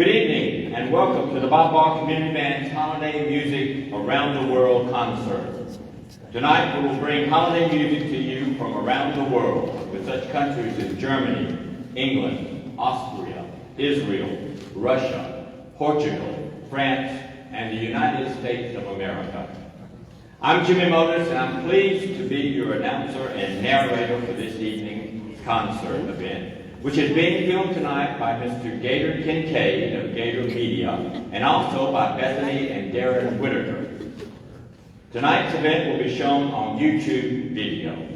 Good evening and welcome to the Barr Community Band's Holiday Music Around the World concert. Tonight we will bring holiday music to you from around the world with such countries as Germany, England, Austria, Israel, Russia, Portugal, France, and the United States of America. I'm Jimmy Modis and I'm pleased to be your announcer and narrator for this evening's concert event, which is being filmed tonight by Mr. Gator Kincaid of Gator Media, and also by Bethany and Darren Whitaker. Tonight's event will be shown on YouTube video.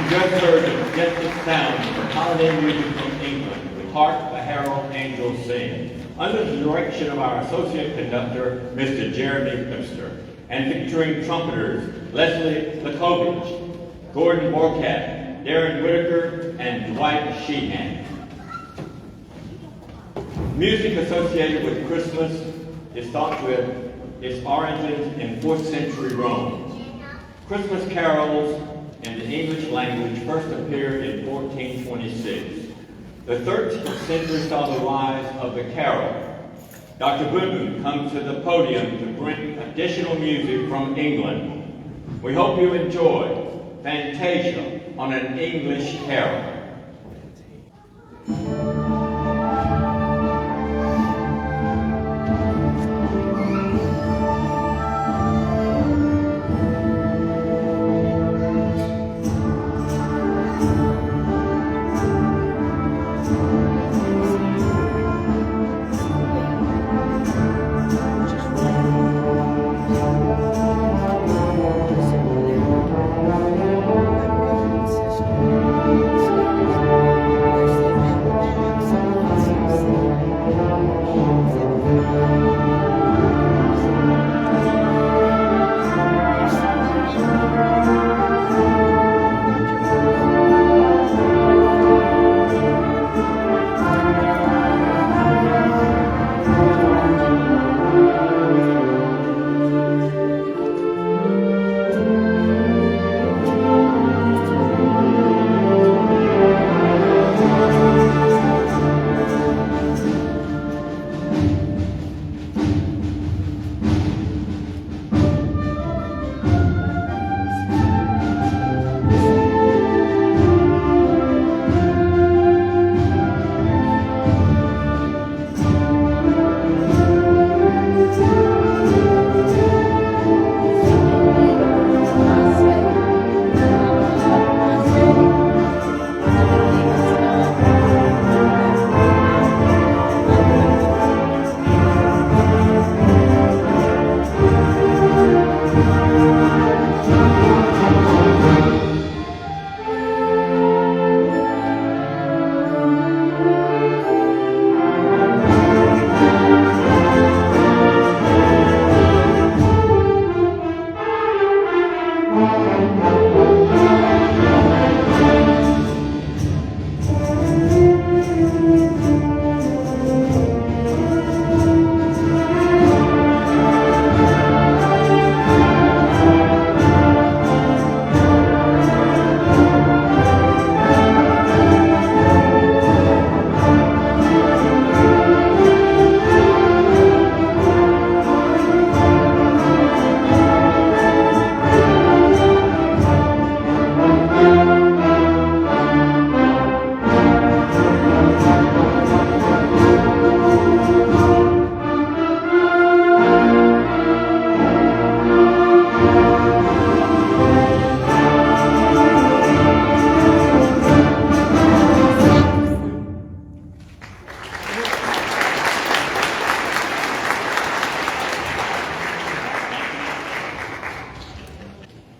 just heard the majestic sounds of holiday music from England with Hark the Herald Angels Sing, under the direction of our associate conductor, Mr. Jeremy Pipster, and featuring trumpeters Leslie Lakovich, Gordon Borkat, Darren Whitaker, and Dwight Sheehan. Music associated with Christmas is thought to have its origins in 4th century Rome. Christmas carols in the English language first appeared in 1426. The 13th century saw the rise of the carol. Dr. Booten comes to the podium to bring additional music from England. We hope you enjoy Fantasia on an English carol.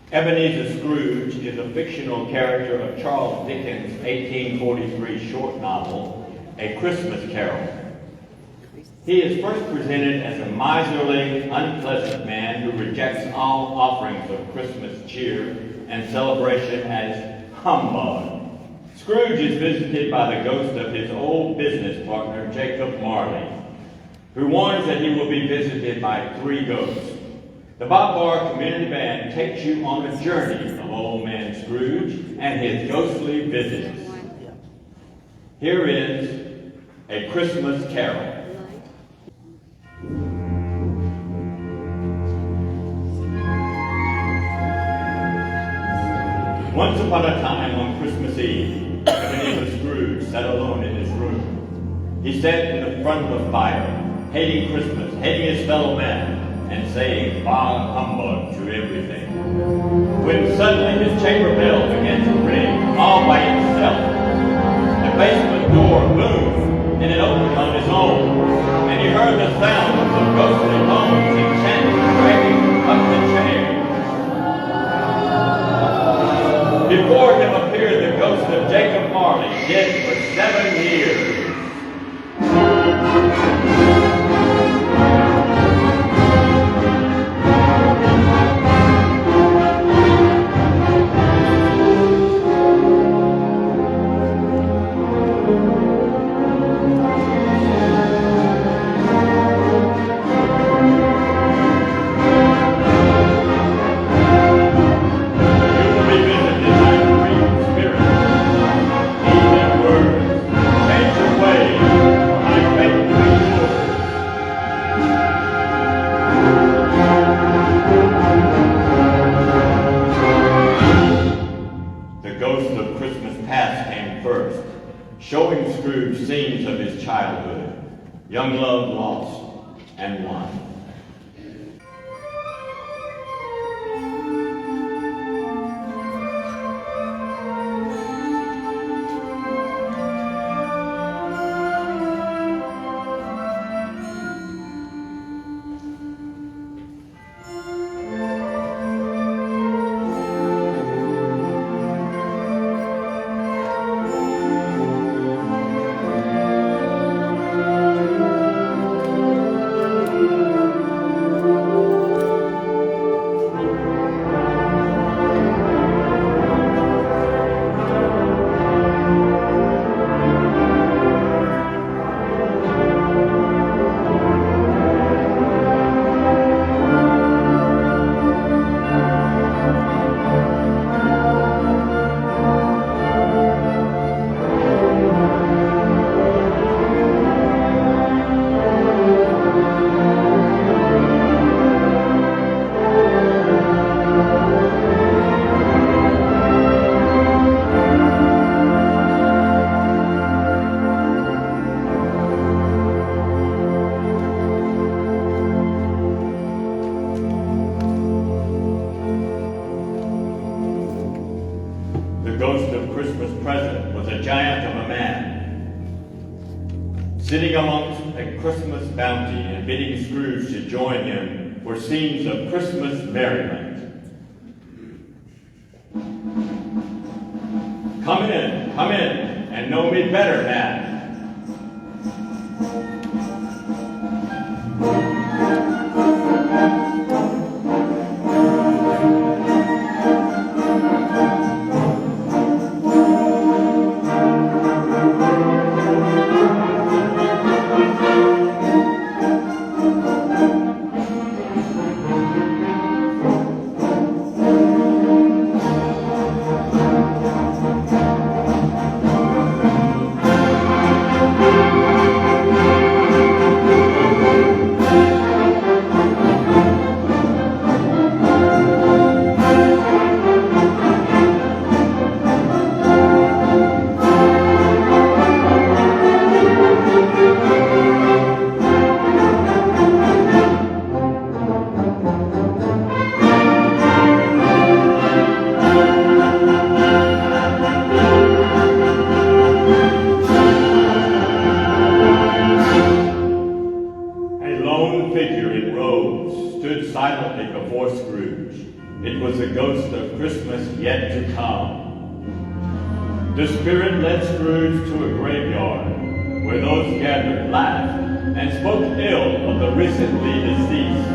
Ebenezer Scrooge is a fictional character of Charles Dickens' 1843 short novel, A Christmas Carol. He is first presented as a miserly, unpleasant man who rejects all offerings of Christmas cheer and celebration as humbug. Scrooge is visited by the ghost of his old business partner, Jacob Marley, who warns that he will be visited by 3 ghosts. The Bob Barr Community Band takes you on a journey of Old Man Scrooge and his ghostly visits. Here is A Christmas Carol. Once upon a time on Christmas Eve, Ebenezer Scrooge sat alone in his room. He sat in the front of the fire, hating Christmas, hating his fellow men, and saying bah humbug to everything. When suddenly his chamber bell began to ring all by itself. The basement door boomed, and it opened on its own, and he heard the sounds of ghostly moans and chanting dragging up the chairs. Before him appeared showing Scrooge scenes of his childhood, young love lost and won. Sitting amongst a Christmas bounty and bidding Scrooge to join him for scenes of Christmas merriment. Come in, and know me better, man. The Spirit led Scrooge to a graveyard where those gathered laughed and spoke ill of the recently deceased.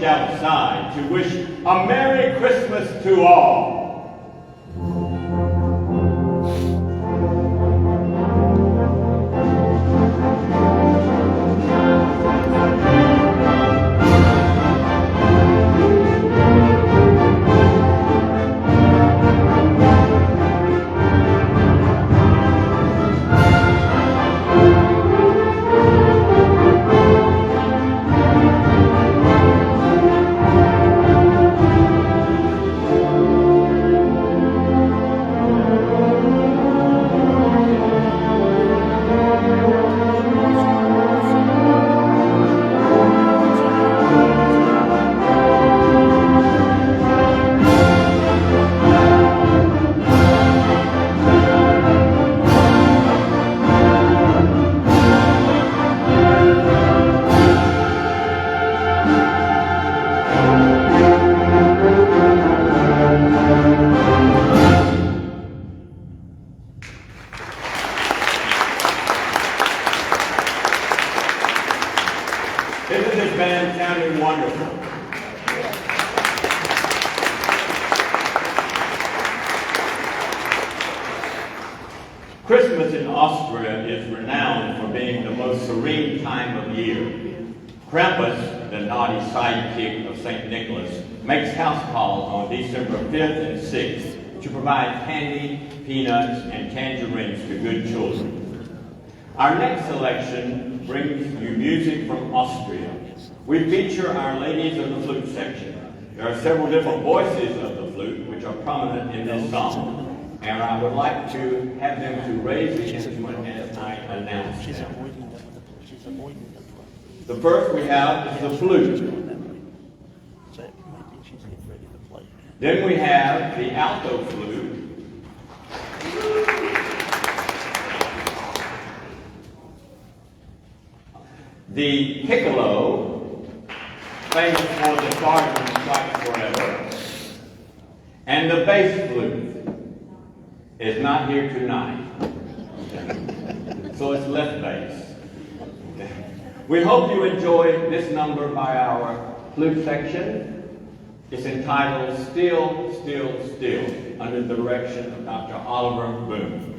Outside to wish a Merry Christmas to all. Christmas in Austria is renowned for being the most serene time of year. Krampus, the naughty sidekick of St. Nicholas, makes house calls on December 5th and 6th to provide candy, peanuts, and tangerines to good children. Our next selection brings you music from Austria. We feature Our Ladies of the Flute section. There are several different voices of the flute which are prominent in this song, and I would like to have them to raise the instrument as I announce them. The first we have is the flute. Then we have the alto flute. The piccolo, famous for the Sergeant Strikes Forever. And the bass flute is not here tonight. So it's left bass. We hope you enjoy this number by our flute section. It's entitled Still, Still, Still, under the direction of Dr. Oliver Boone.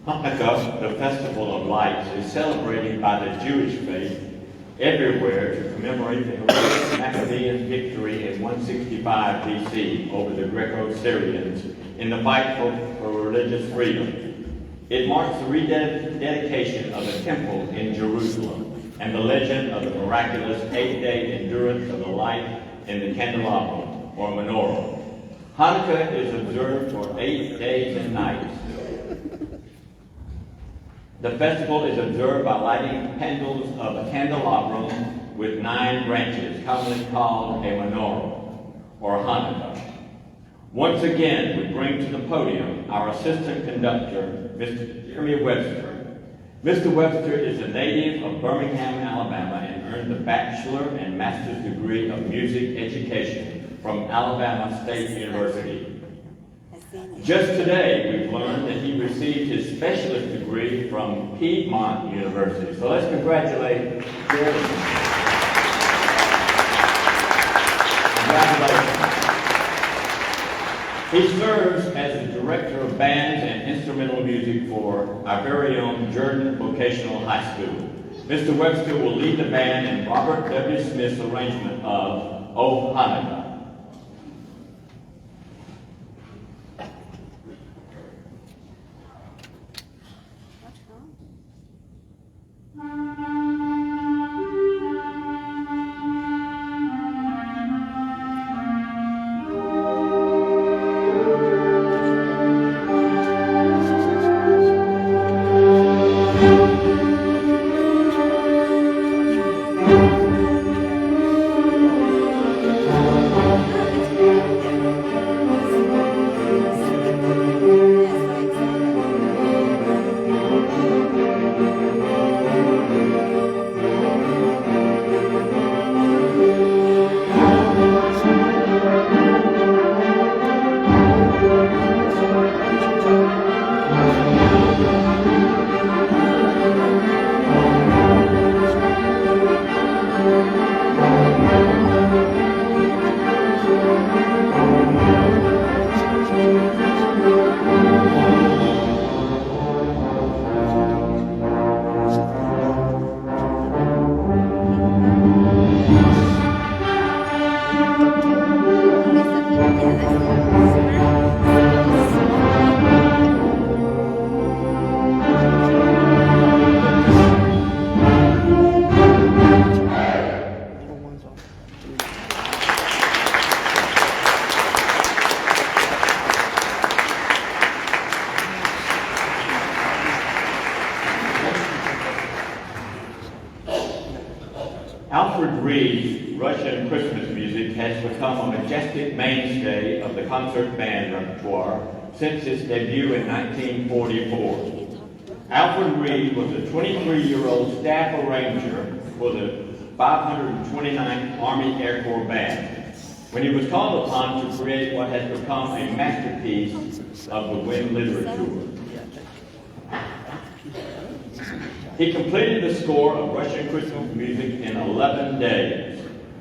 Hanukkah, the festival of lights, is celebrated by the Jewish faith everywhere to commemorate the heroic Maccabean victory in 165 BC over the Greco-Syrians in the fight for religious freedom. It marks the rededication of the temple in Jerusalem and the legend of the miraculous 8-day endurance of the light in the candelabrum, or menorah. Hanukkah is observed for 8 days and nights. The festival is observed by lighting candles of a candelabrum with 9 branches, commonly called a menorah, or Hanukkah. Once again, we bring to the podium our assistant conductor, Mr. Jeremy Webster. Mr. Webster is a native of Birmingham, Alabama, and earned a bachelor and master's degree of music education from Alabama State University. Just today, we've learned that he received his specialist degree from Piedmont University. So let's congratulate Jeremy. Congratulations. He serves as the director of bands and instrumental music for our very own Jordan Vocational High School. Mr. Webster will lead the band in Robert W. Smith's arrangement of O Hanukkah. Alfred Reed's Russian Christmas music has become a majestic mainstay of the concert band repertoire since its debut in 1944. Alfred Reed was a 23-year-old staff arranger for the 529th Army Air Corps Band when he was called upon to create what has become a masterpiece of the wind literature. He completed the score of Russian Christmas music in 11 days.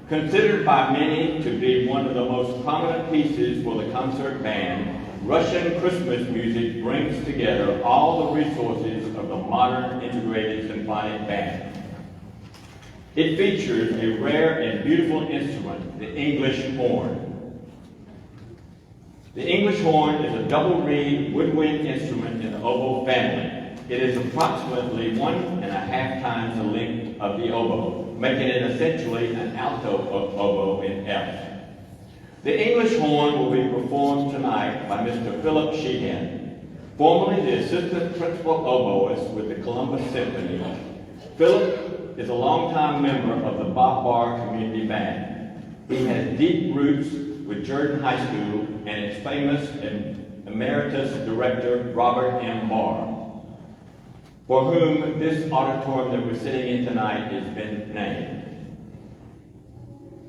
Considered by many to be one of the most prominent pieces for the concert band, Russian Christmas music brings together all the resources of the modern integrated symphonic band. It features a rare and beautiful instrument, the English horn. The English horn is a double-reed woodwind instrument in the oboe family. It is approximately 1.5 times the length of the oboe, making it essentially an alto oboe in F. The English horn will be performed tonight by Mr. Philip Sheehan, formerly the assistant principal oboist with the Columbus Symphony. Philip is a longtime member of the Barr Community Band. He has deep roots with Jordan High School and its famous emeritus director, Robert M. Barr, for whom this auditorium that we're sitting in tonight has been named.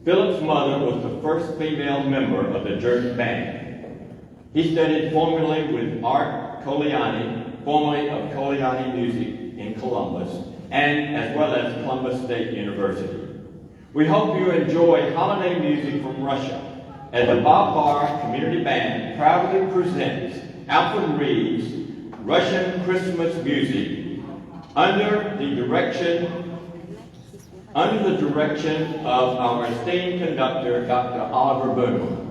Philip's mother was the first female member of the Jordan Band. He studied formally with Art Coliani, formerly of Coliani Music in Columbus, and as well as Columbus State University. We hope you enjoy holiday music from Russia as the Barr Community Band proudly presents Alfred Reed's Russian Christmas music under the direction of our esteemed conductor, Dr. Oliver Boone.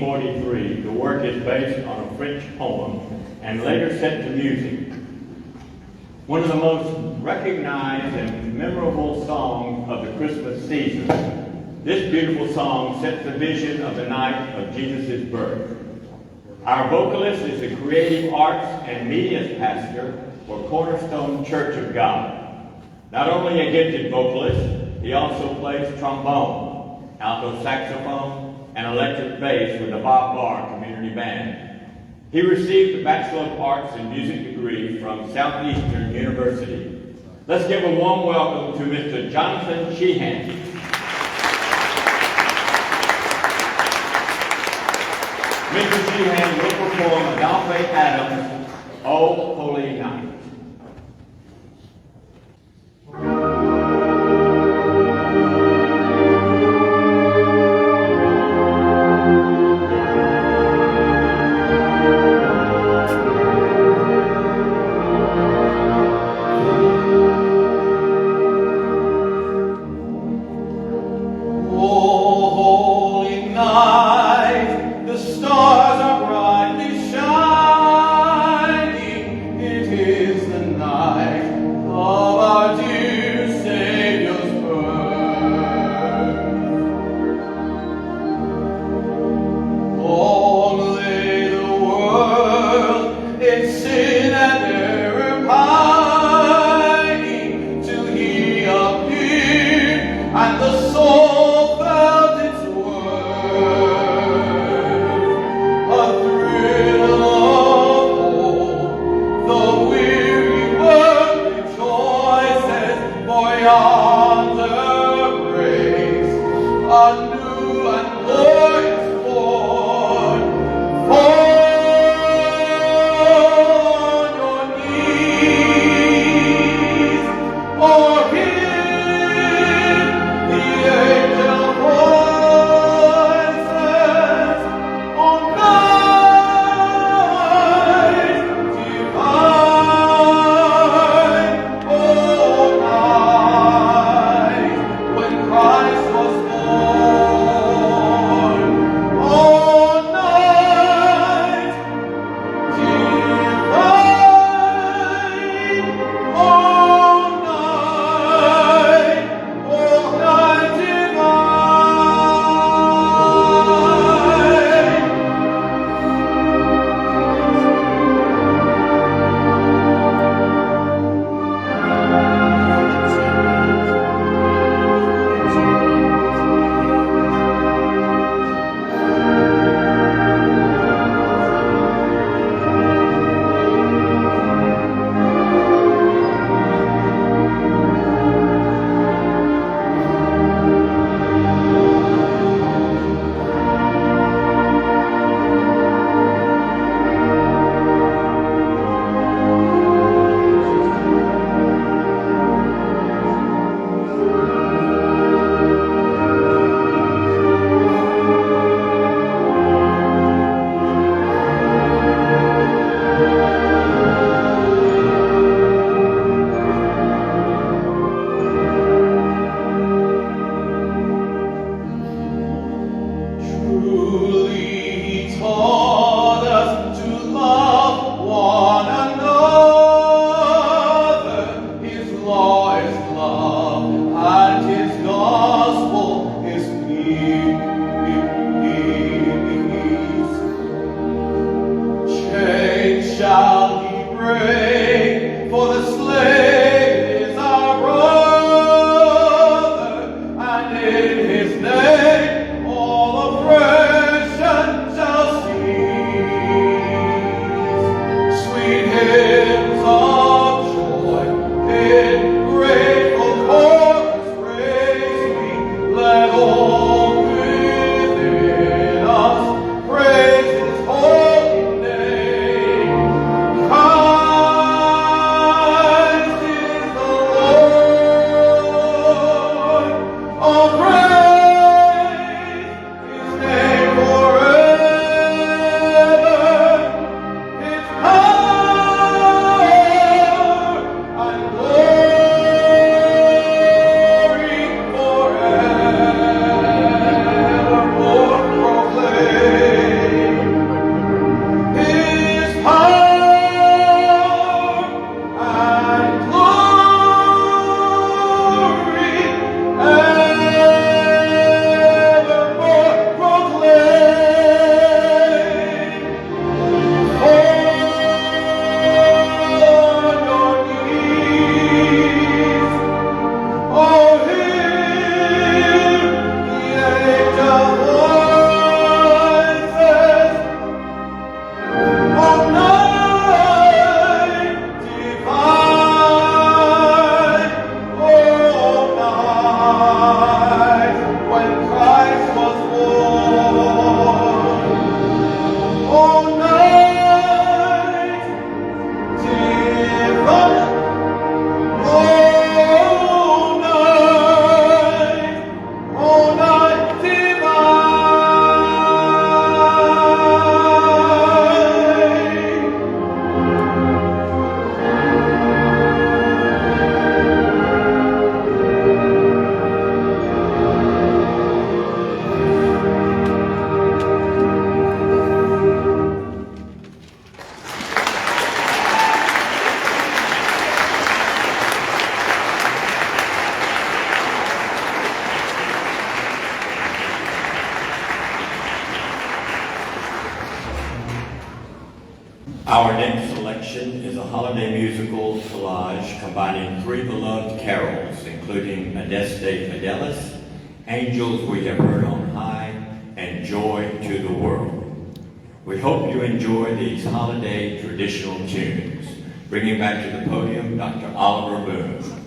1843. The work is based on a French poem and later set to music. One of the most recognized and memorable songs of the Christmas season, this beautiful song sets the vision of the night of Jesus' birth. Our vocalist is the Creative Arts and Media Pastor for Cornerstone Church of God. Not only a gifted vocalist, he also plays trombone, alto saxophone, and electric bass with the Bob Barr Community Band. He received a Bachelor of Arts in Music degree from Southeastern University. Let's give a warm welcome to Mr. Jonathan Sheehan. Mr. Sheehan will perform Adolphe Adams' "O Holy Night." Is Our next selection is a holiday musical collage combining three beloved carols, including Adeste Fidelis, Angels We Have Heard on High, and Joy to the World. We hope you enjoy these holiday traditional tunes. Bringing back to the podium, Dr. Oliver Boone.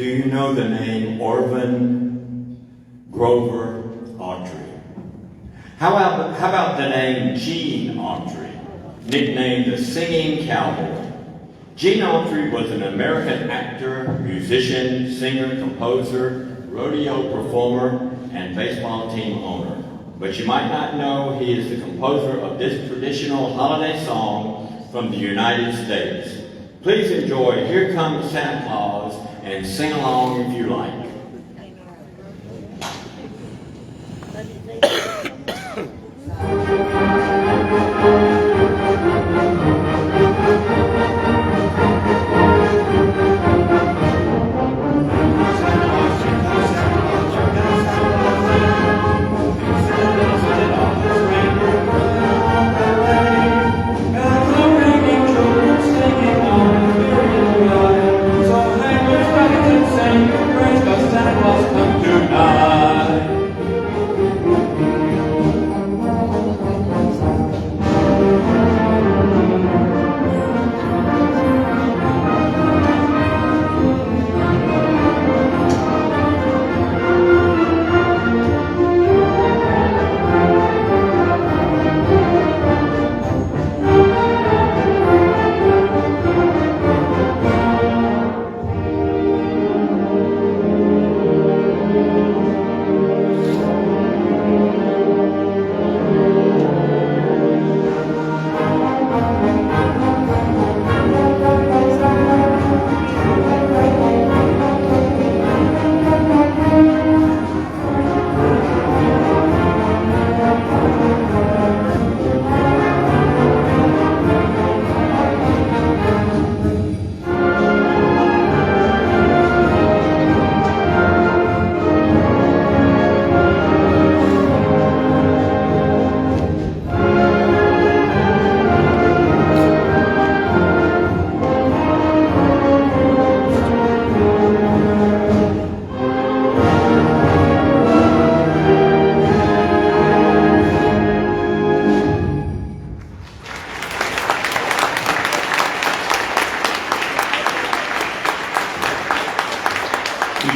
Do you know the name Orvin Grover Autry? How about the name Gene Autry, nicknamed the Singing Cowboy? Gene Autry was an American actor, musician, singer, composer, rodeo performer, and baseball team owner. But you might not know he is the composer of this traditional holiday song from the United States. Please enjoy Here Comes Santa Claus and sing along if you like. Praise God.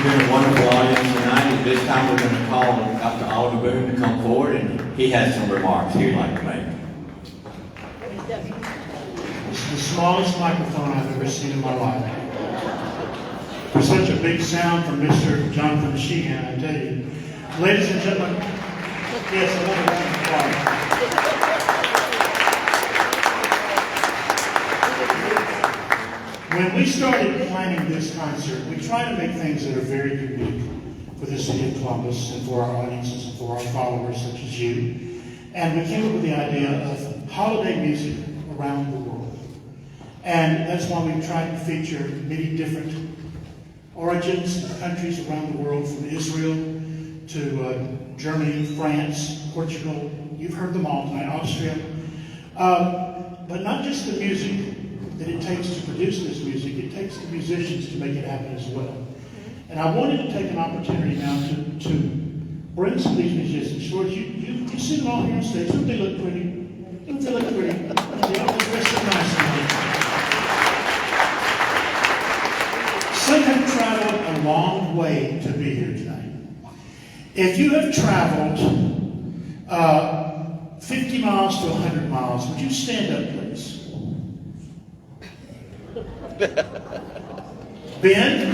been a wonderful audience tonight. At this time, we're going to call Dr. Auditorium to come forward, and he has some remarks he'd like to make. This is the smallest microphone I've ever seen in my life. For such a big sound from Mr. Jonathan Sheehan, I tell you. Ladies and gentlemen, yes, another round of applause. When we started planning this concert, we tried to make things that are very unique for the city of Columbus and for our audiences and for our followers such as you. And we came up with the idea of holiday music around the world. And that's why we've tried to feature many different origins and countries around the world, from Israel to Germany, France, Portugal. You've heard them all tonight, Austria. But not just the music that it takes to produce this music, it takes the musicians to make it happen as well. And I wanted to take an opportunity now to bring some of these musicians. George, you see them all here on stage. Don't they look pretty? Don't they look pretty? They all dress so nicely. Some have traveled a long way to be here tonight. If you have traveled 50 miles to 100 miles, would you stand up, please? Ben,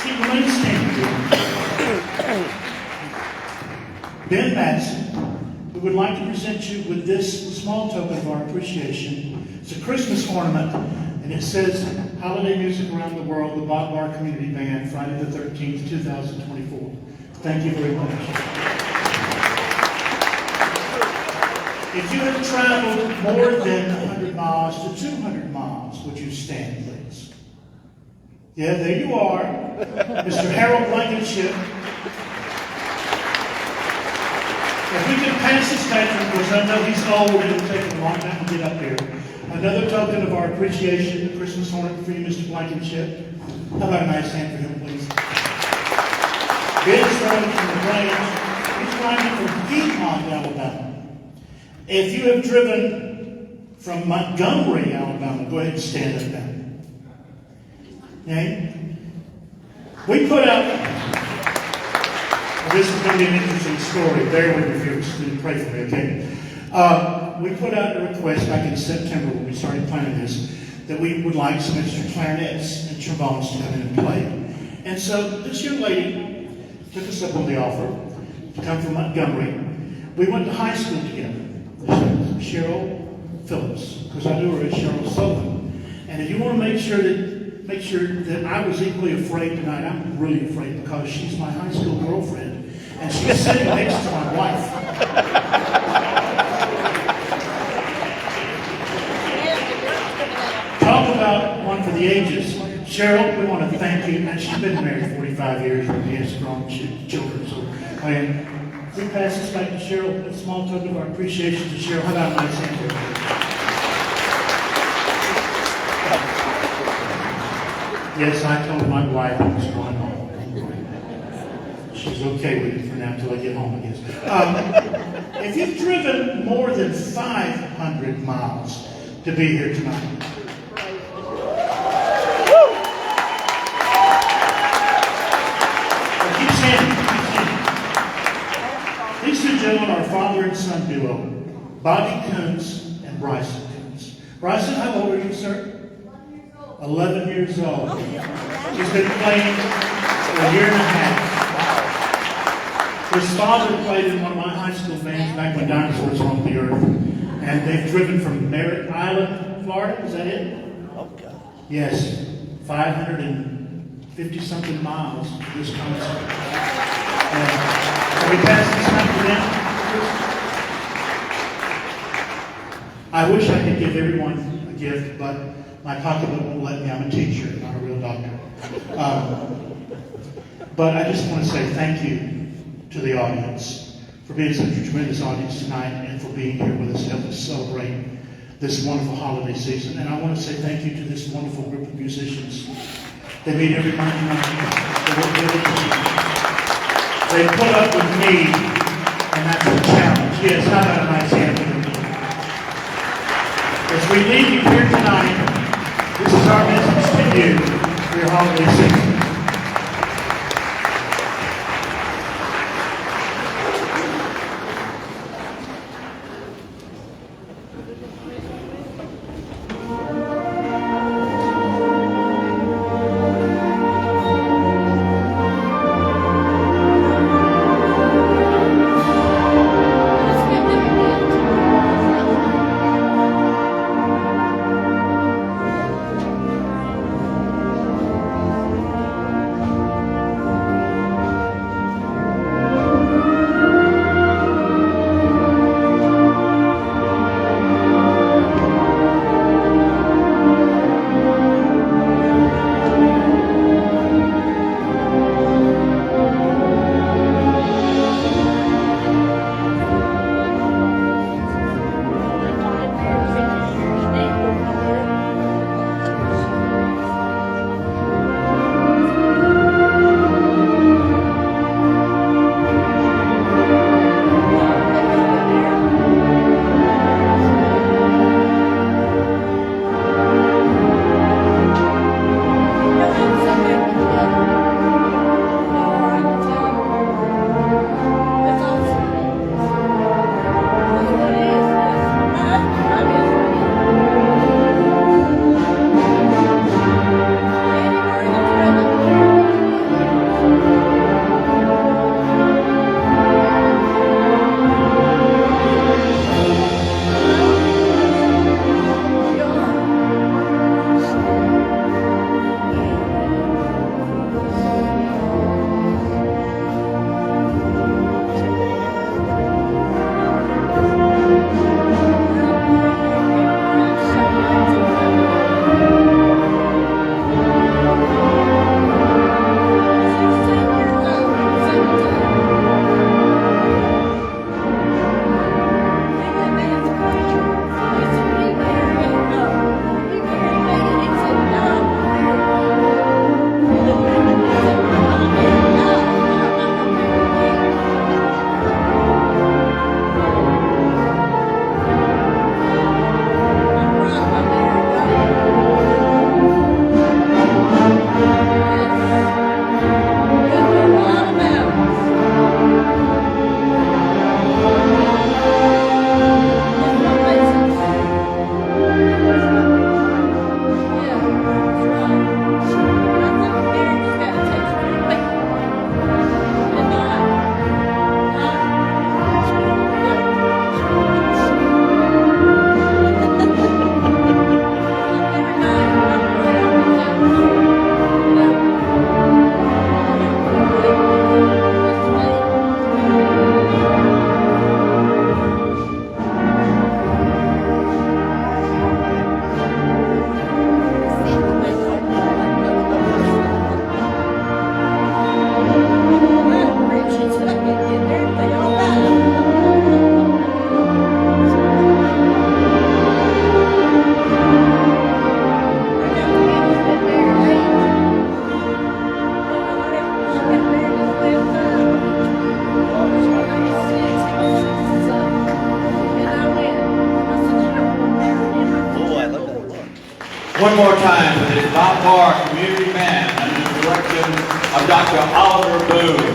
keep remaining standing. Ben Madsen, we would like to present you with this small token of our appreciation. It's a Christmas ornament, and it says, Holiday Music Around the World, the Bob Barr Community Band, Friday the 13th, 2024. Thank you very much. If you have traveled more than 100 miles to 200 miles, would you stand, please? Yeah, there you are. Mr. Harold Blankenship. If we could pass this tantrum, because I know he's old and it'll take him a long time to get up here. Another token of our appreciation, the Christmas ornament for you, Mr. Blankenship. How about a nice hand for him, please? Ben's riding from the range. He's riding from Piedmont, Alabama. If you have driven from Montgomery, Alabama, go ahead and stand up now. Okay? We put out, well, this is going to be an interesting story. Bear with me if you're interested, pray for me, okay? We put out a request back in September when we started planning this, that we would like some extra clarinets and trombones to come in and play. And so this young lady took us up on the offer to come from Montgomery. We went to high school together. Cheryl Phillips, because I knew her as Cheryl Sullivan. And if you want to make sure that I was equally afraid tonight, I'm really afraid because she's my high school girlfriend, and she's sitting next to my wife. Talk about one for the ages. Cheryl, we want to thank you. And she's been married 45 years and he has grown children. So, we pass this back to Cheryl, a small token of our appreciation to Cheryl. How about a nice hand? Yes, I told my wife I was going home. She's okay with it for now until I get home, I guess. If you've driven more than 500 miles to be here tonight, our father and son duo, Bobby Coons and Bryson Coons. Bryson, how old are you, sir? 11 years old. He's been playing for a year and a half. His father played in one of my high school bands back when dinosaurs roamed the earth. And they've driven from Merritt Island, Florida. Is that it? Okay. Yes. 550-something miles to this concert. Can we pass this time to them? I wish I could give everyone a gift, but my pocketbook won't let me. I'm a teacher, not a real doctor. But I just want to say thank you to the audience for being such a tremendous audience tonight and for being here with us to help us celebrate this wonderful holiday season. And I want to say thank you to this wonderful group of musicians. They meet every Monday night. They work diligently. They put up with me, and that's a challenge. Yes, how about a nice hand for them? As we leave you here tonight, this is our message to you for your holiday season. one more time for this Barr Community Band under the direction of Dr. Oliver Boone.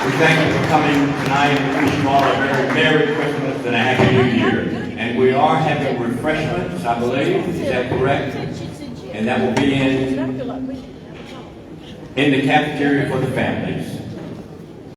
We thank you for coming tonight and wish you all a very Merry Christmas and a Happy New Year. And we are having refreshments, I believe. Is that correct? And that will be in the cafeteria for the families.